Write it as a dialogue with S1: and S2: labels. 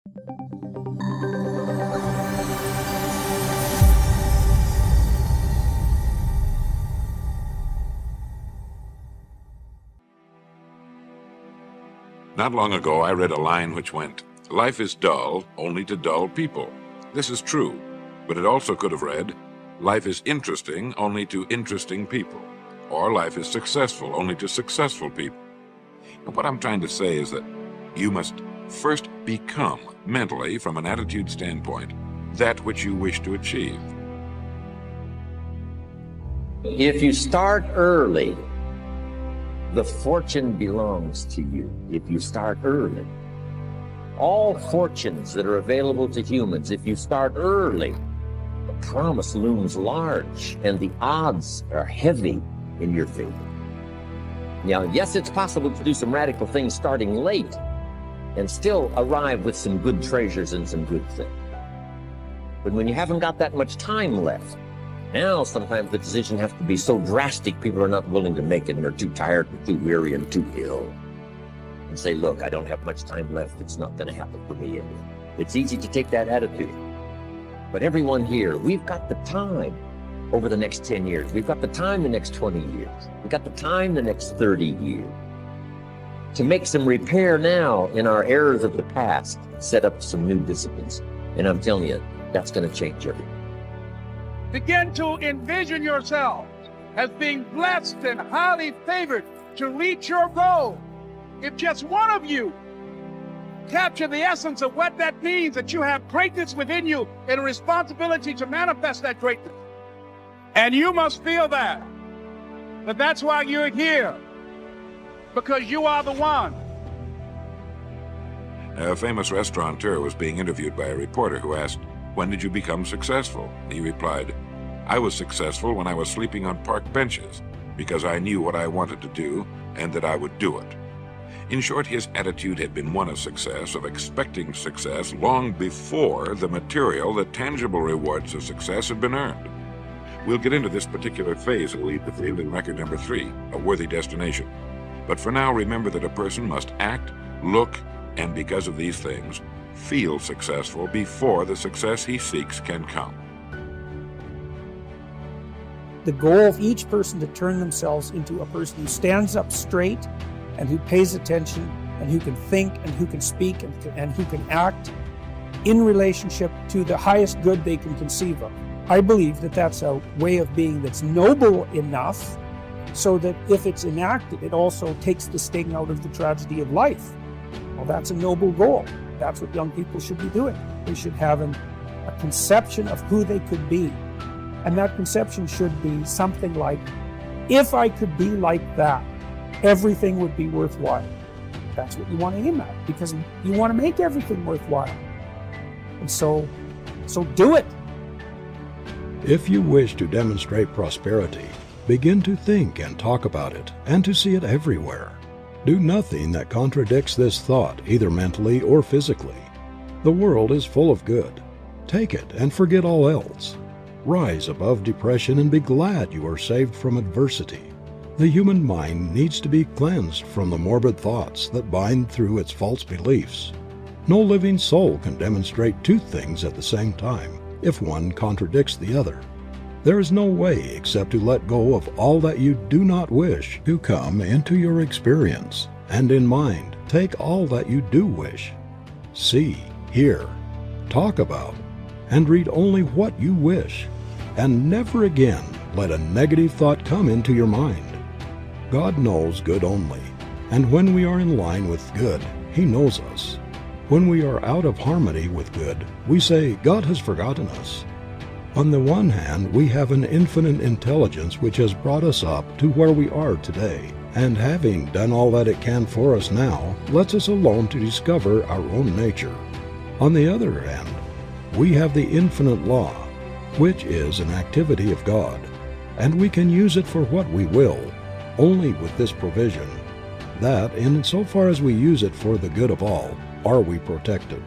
S1: Not long ago, I read a line which went, "Life is dull only to dull people." This is true, but it also could have read, "Life is interesting only to interesting people," or "Life is successful only to successful people." And what I'm trying to say is that you must first become, mentally, from an attitude standpoint, that which you wish to achieve.
S2: If you start early, the fortune belongs to you. If you start early. All fortunes that are available to humans, if you start early, the promise looms large and the odds are heavy in your favor. Now, yes, it's possible to do some radical things starting late and still arrive with some good treasures and some good things. But when you haven't got that much time left, now sometimes the decision has to be so drastic, people are not willing to make it and they're too tired and too weary and too ill. And say, look, I don't have much time left. It's not going to happen for me. It's easy to take that attitude. But everyone here, we've got the time over the next 10 years. We've got the time the next 20 years. We've got the time the next 30 years to make some repair now in our errors of the past, set up some new disciplines. And I'm telling you, that's going to change everything.
S3: Begin to envision yourself as being blessed and highly favored to reach your goal. If just one of you capture the essence of what that means, that you have greatness within you and a responsibility to manifest that greatness. And you must feel that. But that's why you're here, because you are the one.
S1: A famous restaurateur was being interviewed by a reporter who asked, "When did you become successful?" He replied, "I was successful when I was sleeping on park benches because I knew what I wanted to do and that I would do it." In short, his attitude had been one of success, of expecting success long before the material, the tangible rewards of success had been earned. We'll get into this particular phase of Lead the Field in record number 3, A Worthy Destination. But for now, remember that a person must act, look, and because of these things, feel successful before the success he seeks can come.
S4: The goal of each person to turn themselves into a person who stands up straight and who pays attention and who can think and who can speak and who can act in relationship to the highest good they can conceive of. I believe that that's a way of being that's noble enough so that if it's enacted, it also takes the sting out of the tragedy of life. Well, that's a noble goal. That's what young people should be doing. They should have a conception of who they could be. And that conception should be something like, if I could be like that, everything would be worthwhile. That's what you want to aim at, because you want to make everything worthwhile. And so do it.
S5: If you wish to demonstrate prosperity, begin to think and talk about it, and to see it everywhere. Do nothing that contradicts this thought, either mentally or physically. The world is full of good. Take it and forget all else. Rise above depression and be glad you are saved from adversity. The human mind needs to be cleansed from the morbid thoughts that bind through its false beliefs. No living soul can demonstrate two things at the same time if one contradicts the other. There is no way except to let go of all that you do not wish to come into your experience, and in mind take all that you do wish. See, hear, talk about, and read only what you wish, and never again let a negative thought come into your mind. God knows good only, and when we are in line with good, He knows us. When we are out of harmony with good, we say, God has forgotten us. On the one hand, we have an infinite intelligence which has brought us up to where we are today, and having done all that it can for us now, lets us alone to discover our own nature. On the other hand, we have the infinite law, which is an activity of God, and we can use it for what we will, only with this provision, that in so far as we use it for the good of all, are we protected.